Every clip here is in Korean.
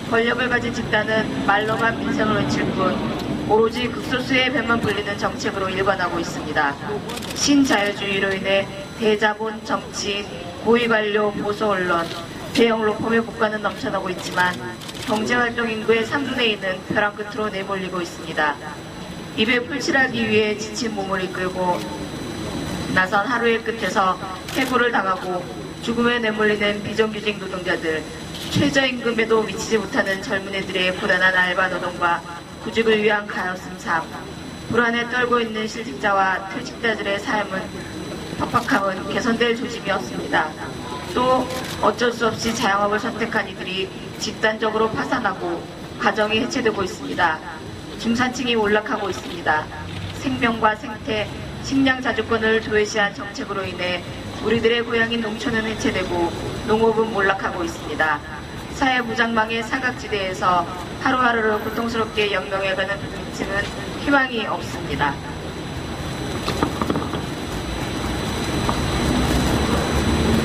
권력을 가진 집단은 말로만 민생을 외칠 뿐 오로지 극소수의 배만 불리는 정책으로 일관하고 있습니다. 신자유주의로 인해 대자본, 정치인, 고위관료, 보수언론, 대형 로펌의 국가는 넘쳐나고 있지만 경제활동 인구의 3분의 2는 벼랑 끝으로 내몰리고 있습니다. 입에 풀칠하기 위해 지친 몸을 이끌고 나선 하루의 끝에서 해고를 당하고 죽음에 내몰리는 비정규직 노동자들, 최저임금에도 미치지 못하는 젊은이들의 고단한 알바 노동과 구직을 위한 가엾은 삶, 불안에 떨고 있는 실직자와 퇴직자들의 삶은 팍팍함은 개선될 조짐이 없습니다. 또 어쩔 수 없이 자영업을 선택한 이들이 집단적으로 파산하고 가정이 해체되고 있습니다. 중산층이 몰락하고 있습니다. 생명과 생태, 식량 자주권을 도외시한 정책으로 인해 우리들의 고향인 농촌은 해체되고 농업은 몰락하고 있습니다. 사회무장망의 사각지대에서 하루하루를 고통스럽게 영명해가는 국민층은 희망이 없습니다.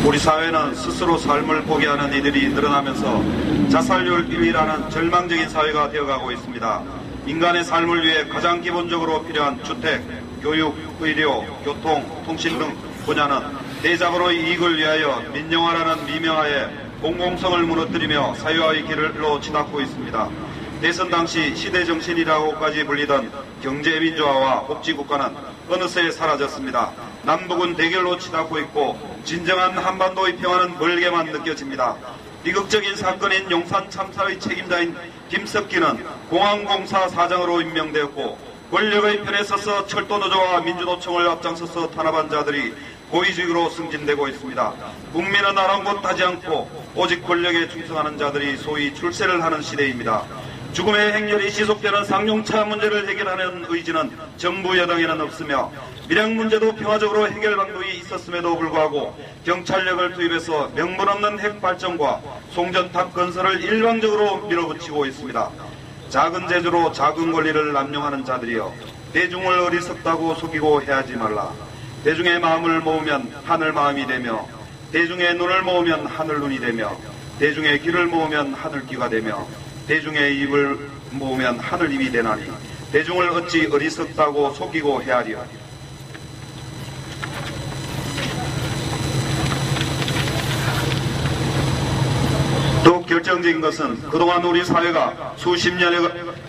우리 사회는 스스로 삶을 포기하는 이들이 늘어나면서 자살률 1위라는 절망적인 사회가 되어가고 있습니다. 인간의 삶을 위해 가장 기본적으로 필요한 주택, 교육, 의료, 교통, 통신 등 분야는 대자본의 이익을 위하여 민영화라는 미명하에 공공성을 무너뜨리며 사회화의 길로 치닫고 있습니다. 대선 당시 시대정신이라고까지 불리던 경제민주화와 복지국가는 어느새 사라졌습니다. 남북은 대결로 치닫고 있고 진정한 한반도의 평화는 멀게만 느껴집니다. 비극적인 사건인 용산 참사의 책임자인 김석기는 공항공사 사장으로 임명되었고 권력의 편에 서서 철도노조와 민주노총을 앞장서서 탄압한 자들이 고위직으로 승진되고 있습니다. 국민은 아랑곳하지 않고 오직 권력에 충성하는 자들이 소위 출세를 하는 시대입니다. 죽음의 행렬이 지속되는 상용차 문제를 해결하는 의지는 정부 여당에는 없으며 밀양 문제도 평화적으로 해결 방법이 있었음에도 불구하고 경찰력을 투입해서 명분 없는 핵발전과 송전탑 건설을 일방적으로 밀어붙이고 있습니다. 작은 재주로 작은 권리를 남용하는 자들이여 대중을 어리석다고 속이고 해하지 말라. 대중의 마음을 모으면 하늘 마음이 되며 대중의 눈을 모으면 하늘 눈이 되며 대중의 귀를 모으면 하늘 귀가 되며 대중의 입을 모으면 하늘 입이 되나니 대중을 어찌 어리석다고 속이고 헤아리요. 더욱 결정적인 것은 그동안 우리 사회가 수십 년에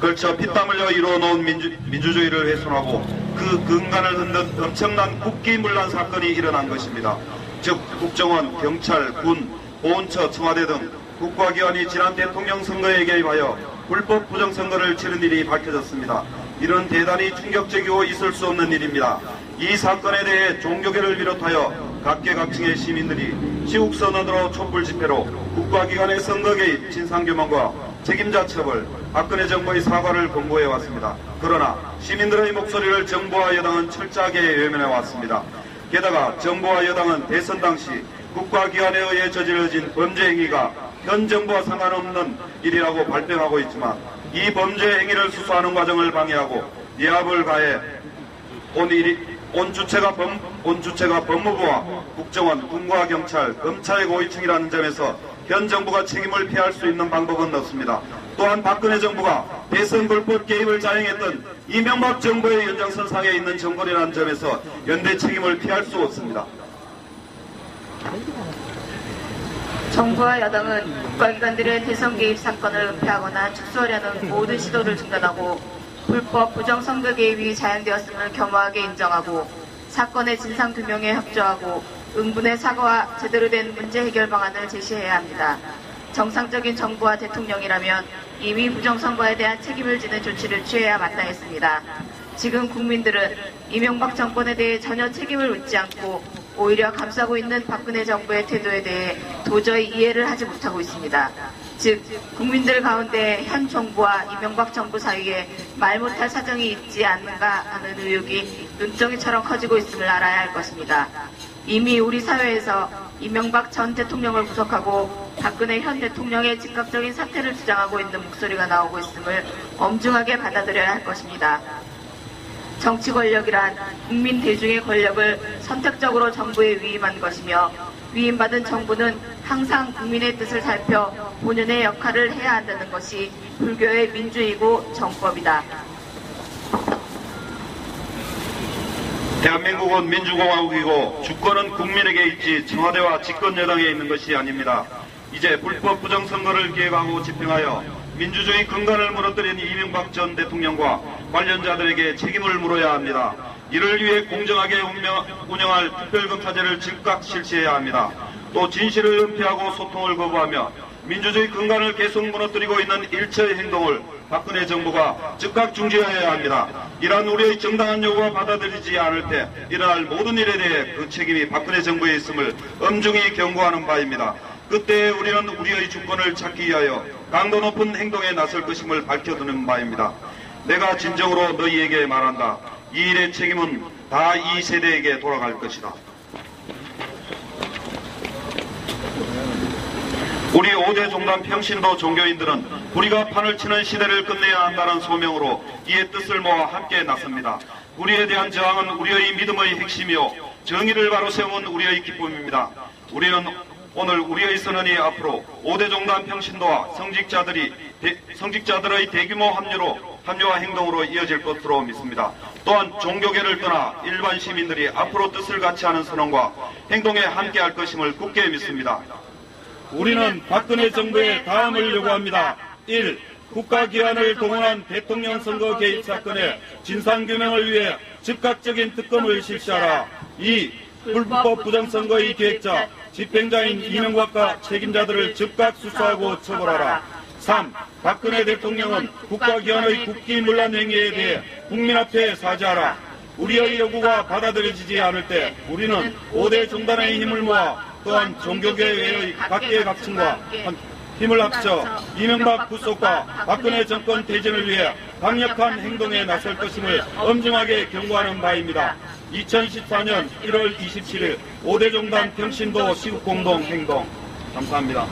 걸쳐 피땀 흘려 이루어놓은 민주주의를 훼손하고 그 근간을 흔든 엄청난 국기문란 사건이 일어난 것입니다. 즉 국정원, 경찰, 군, 보훈처, 청와대 등 국가기관이 지난 대통령 선거에 개입하여 불법 부정선거를 치른 일이 밝혀졌습니다. 이런 대단히 충격적이고 있을 수 없는 일입니다. 이 사건에 대해 종교계를 비롯하여 각계각층의 시민들이 시국선언으로 촛불집회로 국가기관의 선거 개입, 진상규명과 책임자 처벌, 박근혜 정부의 사과를 권고해왔습니다. 그러나 시민들의 목소리를 정부와 여당은 철저하게 외면해왔습니다. 게다가 정부와 여당은 대선 당시 국가기관에 의해 저질러진 범죄 행위가 현 정부와 상관없는 일이라고 발뺌하고 있지만 이 범죄 행위를 수사하는 과정을 방해하고 예압을 가해 온 주체가 법무부와 국정원, 군과 경찰, 검찰의 고위층이라는 점에서 현 정부가 책임을 피할 수 있는 방법은 없습니다. 또한 박근혜 정부가 대선 불법 개입을 자행했던 이명박 정부의 연장선상에 있는 정권이라는 점에서 연대 책임을 피할 수 없습니다. 정부와 여당은 국가기관들의 대선 개입 사건을 은폐하거나 축소하려는 모든 시도를 중단하고 불법 부정선거 개입이 자행되었음을 겸허하게 인정하고 사건의 진상규명에 협조하고 응분의 사과와 제대로 된 문제 해결 방안을 제시해야 합니다. 정상적인 정부와 대통령이라면 이미 부정선거에 대한 책임을 지는 조치를 취해야 마땅했습니다. 지금 국민들은 이명박 정권에 대해 전혀 책임을 묻지 않고 오히려 감싸고 있는 박근혜 정부의 태도에 대해 도저히 이해를 하지 못하고 있습니다. 즉 국민들 가운데 현 정부와 이명박 정부 사이에 말 못할 사정이 있지 않는가 하는 의혹이 눈덩이처럼 커지고 있음을 알아야 할 것입니다. 이미 우리 사회에서 이명박 전 대통령을 구속하고 박근혜 현 대통령의 즉각적인 사퇴를 주장하고 있는 목소리가 나오고 있음을 엄중하게 받아들여야 할 것입니다. 정치 권력이란 국민 대중의 권력을 선택적으로 정부에 위임한 것이며 위임받은 정부는 항상 국민의 뜻을 살펴 본연의 역할을 해야 한다는 것이 불교의 민주이고 정법이다. 대한민국은 민주공화국이고 주권은 국민에게 있지 청와대와 집권여당에 있는 것이 아닙니다. 이제 불법 부정선거를 기획하고 집행하여 민주주의 근간을 무너뜨린 이명박 전 대통령과 관련자들에게 책임을 물어야 합니다. 이를 위해 공정하게 운영할 특별검사제를 즉각 실시해야 합니다. 또 진실을 은폐하고 소통을 거부하며 민주주의 근간을 계속 무너뜨리고 있는 일체의 행동을 박근혜 정부가 즉각 중지해야 합니다. 이러한 우리의 정당한 요구가 받아들이지 않을 때 일어날 모든 일에 대해 그 책임이 박근혜 정부에 있음을 엄중히 경고하는 바입니다. 그때 우리는 우리의 주권을 찾기 위하여 강도 높은 행동에 나설 것임을 밝혀두는 바입니다. 내가 진정으로 너희에게 말한다. 이 일의 책임은 다 이 세대에게 돌아갈 것이다. 우리 5대 종단 평신도 종교인들은 우리가 판을 치는 시대를 끝내야 한다는 소명으로 이의 뜻을 모아 함께 나섭니다. 우리에 대한 저항은 우리의 믿음의 핵심이요 정의를 바로 세우는 우리의 기쁨입니다. 우리는 오늘 우리의 선언이 앞으로 5대 종단 평신도와 성직자들의 대규모 합류와 행동으로 이어질 것으로 믿습니다. 또한 종교계를 떠나 일반 시민들이 앞으로 뜻을 같이 하는 선언과 행동에 함께할 것임을 굳게 믿습니다. 우리는 박근혜 정부의 다음을 요구합니다. 1. 국가기관을 동원한 대통령 선거 개입 사건의 진상규명을 위해 즉각적인 특검을 실시하라. 2. 불법 부정선거의 기획자, 집행자인 이명박과 책임자들을 즉각 수사하고 처벌하라. 3. 박근혜 대통령은 국가기관의 국기문란 행위에 대해 국민 앞에 사죄하라. 우리의 요구가 받아들여지지 않을 때 우리는 5대 종단의 힘을 모아 또한 종교계 외의 각계각층과 힘을 합쳐 이명박 구속과 박근혜 정권 퇴진을 위해 강력한 행동에 나설 것임을 엄중하게 경고하는 바입니다. 2014년 1월 27일 5대 종단 평신도 시국공동 행동 감사합니다.